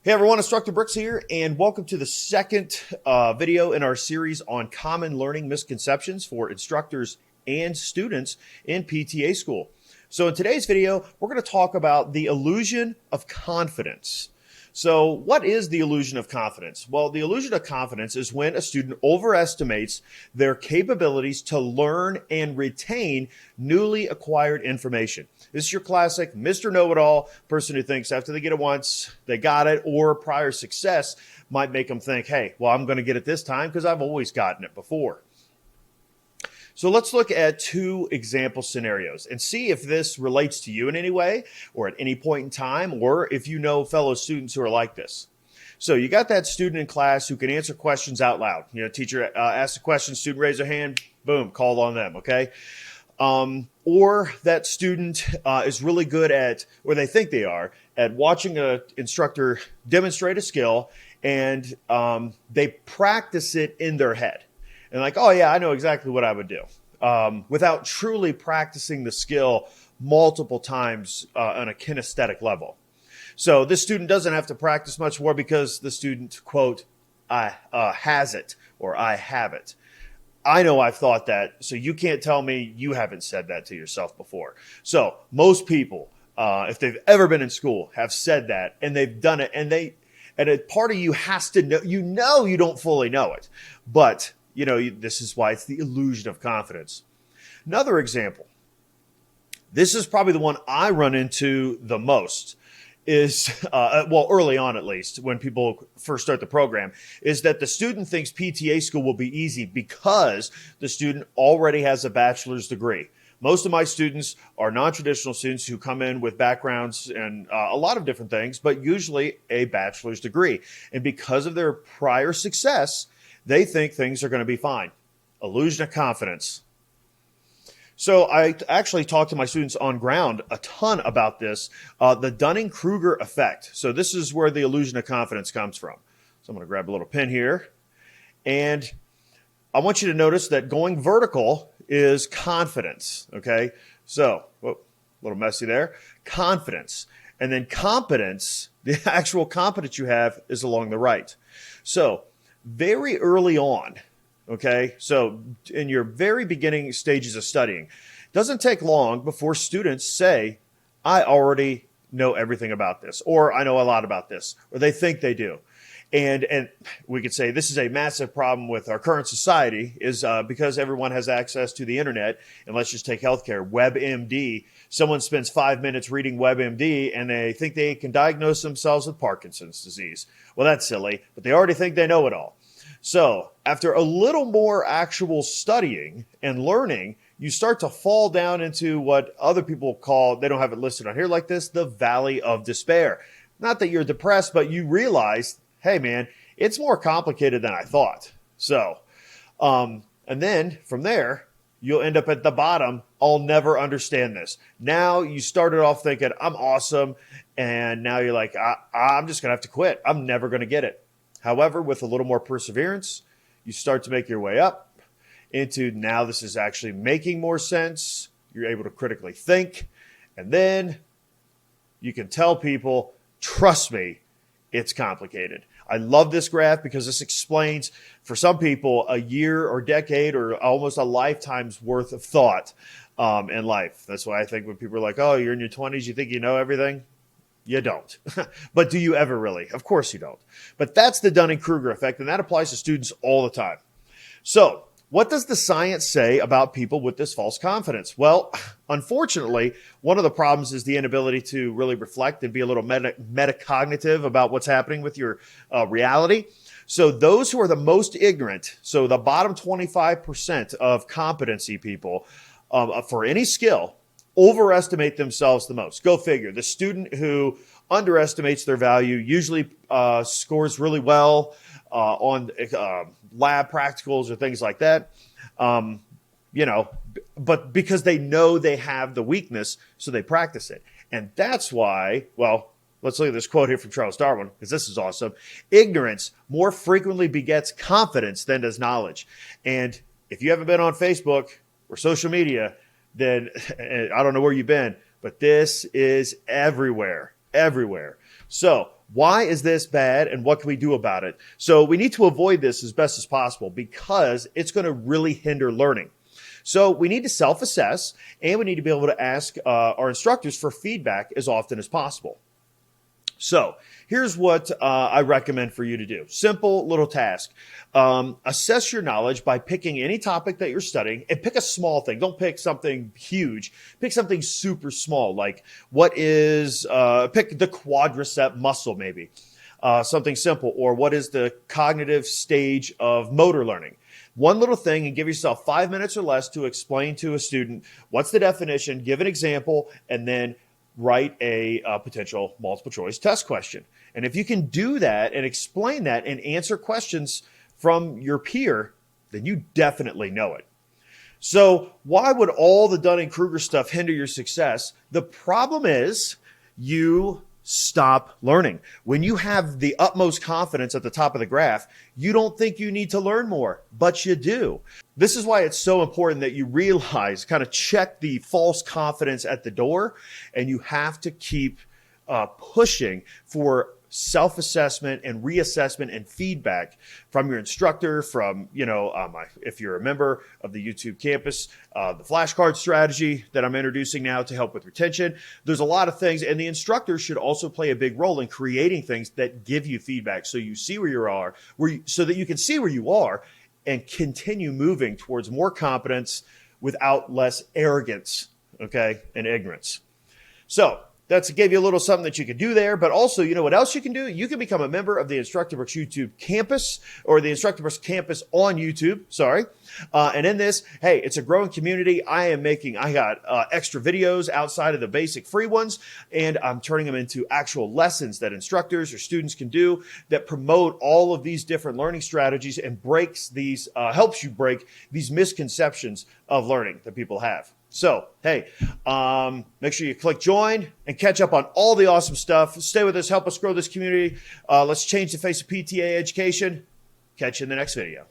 Hey everyone, Instructor Brooks here, and welcome to the second video in our series on common learning misconceptions for instructors and students in PTA school. So in today's video, we're going to talk about the illusion of confidence. So what is the illusion of confidence? Well, the illusion of confidence is when a student overestimates their capabilities to learn and retain newly acquired information. This is your classic Mr. Know-it-all person who thinks after they get it once, they got it, or prior success might make them think, hey, well, I'm going to get it this time because I've always gotten it before. So let's look at two example scenarios and see if this relates to you in any way or at any point in time, or if you know fellow students who are like this. So you got that student in class who can answer questions out loud. You know, teacher asks a question, student raise their hand, boom, called on them, okay? Or that student is really good at, or they think they are, at watching an instructor demonstrate a skill, and they practice it in their head. And like, oh yeah, I know exactly what I would do, without truly practicing the skill multiple times on a kinesthetic level. So this student doesn't have to practice much more because the student, quote, has it, or I have it. I know I've thought that, so you can't tell me you haven't said that to yourself before. So most people, if they've ever been in school, have said that, and they've done it, and a part of you has to know, you don't fully know it, but you know, this is why it's the illusion of confidence. Another example, this is probably the one I run into the most, is, well, early on at least, when people first start the program, is that the student thinks PTA school will be easy because the student already has a bachelor's degree. Most of my students are non-traditional students who come in with backgrounds and a lot of different things, but usually a bachelor's degree. And because of their prior success, they think things are going to be fine. Illusion of confidence. So I actually talked to my students on ground a ton about this, the Dunning-Kruger Effect. So this is where the illusion of confidence comes from. So I'm going to grab a little pen here. And I want you to notice that going vertical is confidence, okay? So, a little messy there. Confidence. And then competence, the actual competence you have, is along the right. So very early on, okay, so in your very beginning stages of studying, it doesn't take long before students say, I already know everything about this, or I know a lot about this, or they think they do. And we could say this is a massive problem with our current society is because everyone has access to the internet. And let's just take healthcare, WebMD. Someone spends 5 minutes reading WebMD and they think they can diagnose themselves with Parkinson's disease. Well, that's silly, but they already think they know it all. So after a little more actual studying and learning, you start to fall down into what other people call, they don't have it listed on here like this, the valley of despair. Not that you're depressed, but you realize, hey man, it's more complicated than I thought. So, and then from there, you'll end up at the bottom. I'll never understand this. Now you started off thinking, I'm awesome. And now you're like, I'm just going to have to quit. I'm never going to get it. However, with a little more perseverance, you start to make your way up into now this is actually making more sense. You're able to critically think. And then you can tell people, trust me, it's complicated. I love this graph because this explains, for some people, a year or decade or almost a lifetime's worth of thought in life. That's why I think when people are like, oh, you're in your 20s, you think you know everything? You don't. But do you ever really? Of course you don't. But that's the Dunning-Kruger effect, and that applies to students all the time. So what does the science say about people with this false confidence? Well, unfortunately, one of the problems is the inability to really reflect and be a little metacognitive about what's happening with your reality. So those who are the most ignorant, so the bottom 25% of competency people for any skill, overestimate themselves the most. Go figure. The student who underestimates their value usually scores really well on lab practicals or things like that. You know, but because they know they have the weakness, so they practice it. And that's why, well, let's look at this quote here from Charles Darwin, because this is awesome. Ignorance more frequently begets confidence than does knowledge. And if you haven't been on Facebook or social media, then I don't know where you've been, but this is everywhere, everywhere. So Why is this bad and what can we do about it? So we need to avoid this as best as possible because it's going to really hinder learning. So we need to self-assess and we need to be able to ask our instructors for feedback as often as possible. So here's what I recommend for you to do. Simple little task. Assess your knowledge by picking any topic that you're studying and pick a small thing. Don't pick something huge. Pick something super small, like pick the quadricep muscle maybe. Something simple. Or what is the cognitive stage of motor learning? One little thing, and give yourself 5 minutes or less to explain to a student what's the definition, give an example, and then write a potential multiple choice test question. And if you can do that and explain that and answer questions from your peer, then you definitely know it. So why would all the Dunning-Kruger stuff hinder your success? The problem is you stop learning. When you have the utmost confidence at the top of the graph, you don't think you need to learn more, but you do. This is why it's so important that you realize, kind of check the false confidence at the door, and you have to keep pushing for self-assessment and reassessment and feedback from your instructor, from, if you're a member of the YouTube campus, the flashcard strategy that I'm introducing now to help with retention. There's a lot of things, and the instructor should also play a big role in creating things that give you feedback so you see where you are, so that you can see where you are and continue moving towards more competence without less arrogance, okay, and ignorance. So that's gave you a little something that you can do there, but also, you know what else you can do? You can become a member of the Instructor's YouTube campus, or the Instructor's campus on YouTube, and in this, hey, it's a growing community. I got extra videos outside of the basic free ones, and I'm turning them into actual lessons that instructors or students can do that promote all of these different learning strategies and helps you break these misconceptions of learning that people have. So, hey, make sure you click join and catch up on all the awesome stuff. Stay with us. Help us grow this community. Let's change the face of PTA education. Catch you in the next video.